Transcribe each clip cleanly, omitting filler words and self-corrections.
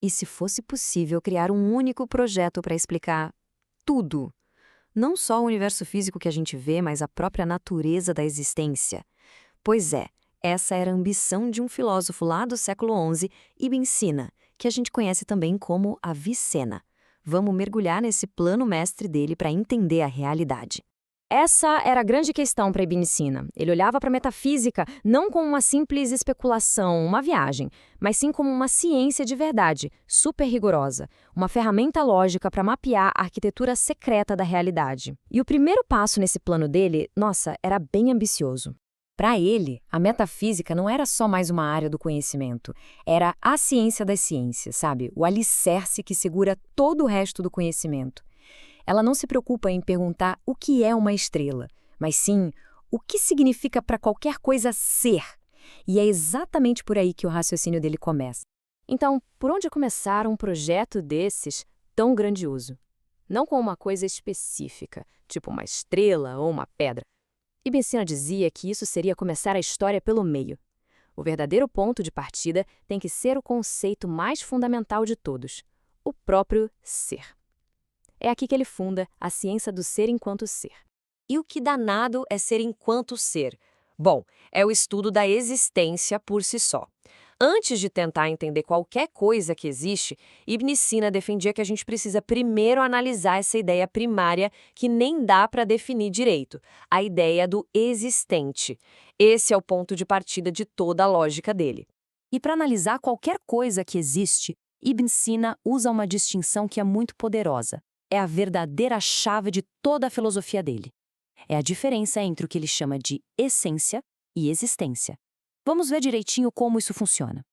E se fosse possível criar um único projeto para explicar tudo? Não só o universo físico que a gente vê, mas a própria natureza da existência. Pois é, essa era a ambição de um filósofo lá do século XI, Ibn Sina, que a gente conhece também como Avicena. Vamos mergulhar nesse plano mestre dele para entender a realidade. Essa era a grande questão para Ibn Sina. Ele olhava para a metafísica não como uma simples especulação, uma viagem, mas sim como uma ciência de verdade, super rigorosa, uma ferramenta lógica para mapear a arquitetura secreta da realidade. E o primeiro passo nesse plano dele, nossa, era bem ambicioso. Para ele, a metafísica não era só mais uma área do conhecimento, era a ciência das ciências, sabe? O alicerce que segura todo o resto do conhecimento. Ela não se preocupa em perguntar o que é uma estrela, mas sim o que significa para qualquer coisa ser. E é exatamente por aí que o raciocínio dele começa. Então, por onde começar um projeto desses tão grandioso? Não com uma coisa específica, tipo uma estrela ou uma pedra. Ibn Sina dizia que isso seria começar a história pelo meio. O verdadeiro ponto de partida tem que ser o conceito mais fundamental de todos, o próprio ser. É aqui que ele funda a ciência do ser enquanto ser. E o que danado é ser enquanto ser? Bom, é o estudo da existência por si só. Antes de tentar entender qualquer coisa que existe, Ibn Sina defendia que a gente precisa primeiro analisar essa ideia primária que nem dá para definir direito, a ideia do existente. Esse é o ponto de partida de toda a lógica dele. E para analisar qualquer coisa que existe, Ibn Sina usa uma distinção que é muito poderosa. É a verdadeira chave de toda a filosofia dele. É a diferença entre o que ele chama de essência e existência. Vamos ver direitinho como isso funciona.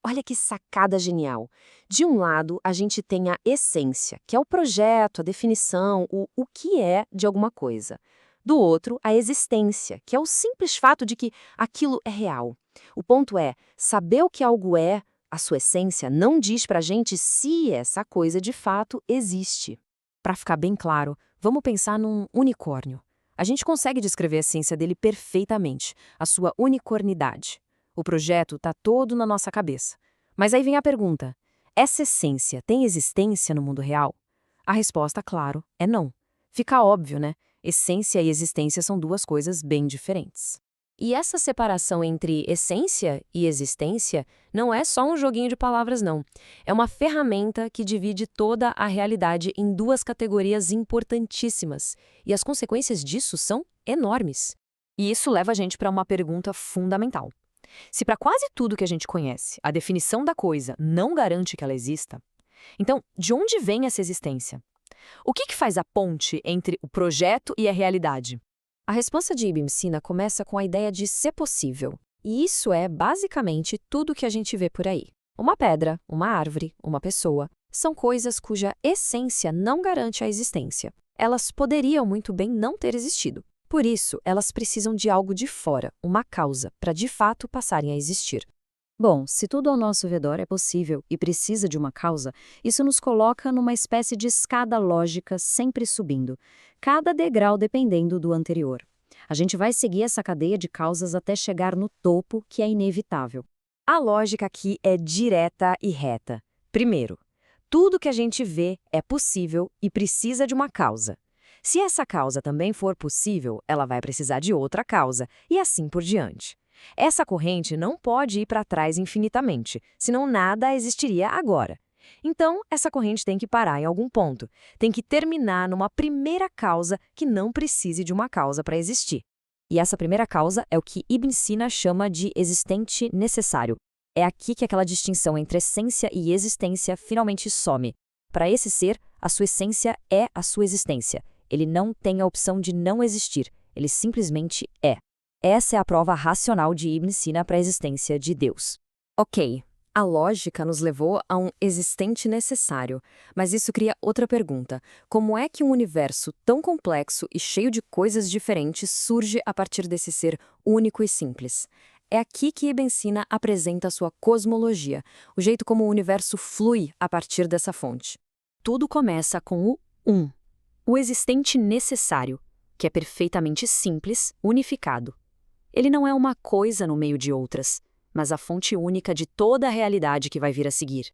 Olha que sacada genial. De um lado, a gente tem a essência, que é o projeto, a definição, o que é de alguma coisa. Do outro, a existência, que é o simples fato de que aquilo é real. O ponto é, saber o que algo é, a sua essência, não diz pra gente se essa coisa de fato existe. Para ficar bem claro, vamos pensar num unicórnio. A gente consegue descrever a essência dele perfeitamente, a sua unicornidade. O projeto está todo na nossa cabeça. Mas aí vem a pergunta: essa essência tem existência no mundo real? A resposta, claro, é não. Fica óbvio, né? Essência e existência são duas coisas bem diferentes. E essa separação entre essência e existência não é só um joguinho de palavras, não. É uma ferramenta que divide toda a realidade em duas categorias importantíssimas. E as consequências disso são enormes. E isso leva a gente para uma pergunta fundamental. Se para quase tudo que a gente conhece, a definição da coisa não garante que ela exista, então, de onde vem essa existência? O que faz a ponte entre o projeto e a realidade? A resposta de Ibn Sina começa com a ideia de ser possível. E isso é, basicamente, tudo que a gente vê por aí. Uma pedra, uma árvore, uma pessoa, são coisas cuja essência não garante a existência. Elas poderiam muito bem não ter existido. Por isso, elas precisam de algo de fora, uma causa, para de fato passarem a existir. Bom, se tudo ao nosso redor é possível e precisa de uma causa, isso nos coloca numa espécie de escada lógica sempre subindo, cada degrau dependendo do anterior. A gente vai seguir essa cadeia de causas até chegar no topo, que é inevitável. A lógica aqui é direta e reta. Primeiro, tudo que a gente vê é possível e precisa de uma causa. Se essa causa também for possível, ela vai precisar de outra causa, e assim por diante. Essa corrente não pode ir para trás infinitamente, senão nada existiria agora. Então, essa corrente tem que parar em algum ponto, tem que terminar numa primeira causa que não precise de uma causa para existir. E essa primeira causa é o que Ibn Sina chama de existente necessário. É aqui que aquela distinção entre essência e existência finalmente some. Para esse ser, a sua essência é a sua existência. Ele não tem a opção de não existir, ele simplesmente é. Essa é a prova racional de Ibn Sina para a existência de Deus. Ok, a lógica nos levou a um existente necessário, mas isso cria outra pergunta. Como é que um universo tão complexo e cheio de coisas diferentes surge a partir desse ser único e simples? É aqui que Ibn Sina apresenta a sua cosmologia, o jeito como o universo flui a partir dessa fonte. Tudo começa com o um, o existente necessário, que é perfeitamente simples, unificado. Ele não é uma coisa no meio de outras, mas a fonte única de toda a realidade que vai vir a seguir.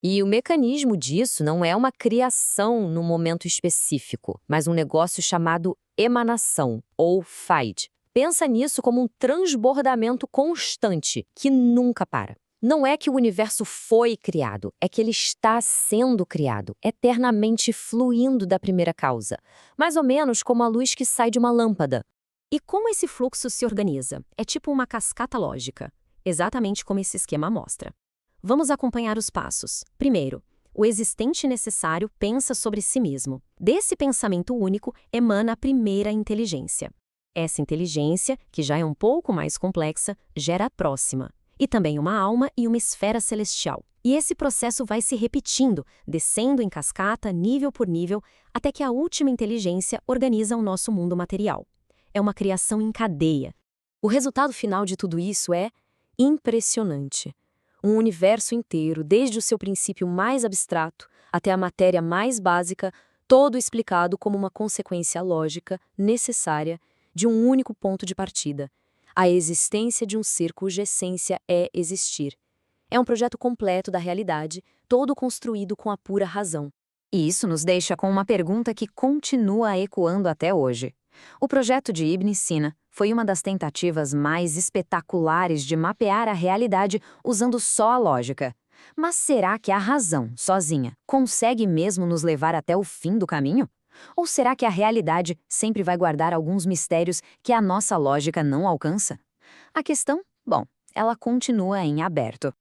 E o mecanismo disso não é uma criação no momento específico, mas um negócio chamado emanação, ou FIDE. Pensa nisso como um transbordamento constante, que nunca para. Não é que o universo foi criado, é que ele está sendo criado, eternamente fluindo da primeira causa. Mais ou menos como a luz que sai de uma lâmpada. E como esse fluxo se organiza? É tipo uma cascata lógica, exatamente como esse esquema mostra. Vamos acompanhar os passos. Primeiro, o existente necessário pensa sobre si mesmo. Desse pensamento único emana a primeira inteligência. Essa inteligência, que já é um pouco mais complexa, gera a próxima. E também uma alma e uma esfera celestial. E esse processo vai se repetindo, descendo em cascata, nível por nível, até que a última inteligência organiza o nosso mundo material. É uma criação em cadeia. O resultado final de tudo isso é impressionante. Um universo inteiro, desde o seu princípio mais abstrato até a matéria mais básica, todo explicado como uma consequência lógica, necessária, de um único ponto de partida: a existência de um ser cuja essência é existir. É um projeto completo da realidade, todo construído com a pura razão. E isso nos deixa com uma pergunta que continua ecoando até hoje. O projeto de Ibn Sina foi uma das tentativas mais espetaculares de mapear a realidade usando só a lógica. Mas será que a razão, sozinha, consegue mesmo nos levar até o fim do caminho? Ou será que a realidade sempre vai guardar alguns mistérios que a nossa lógica não alcança? A questão, bom, ela continua em aberto.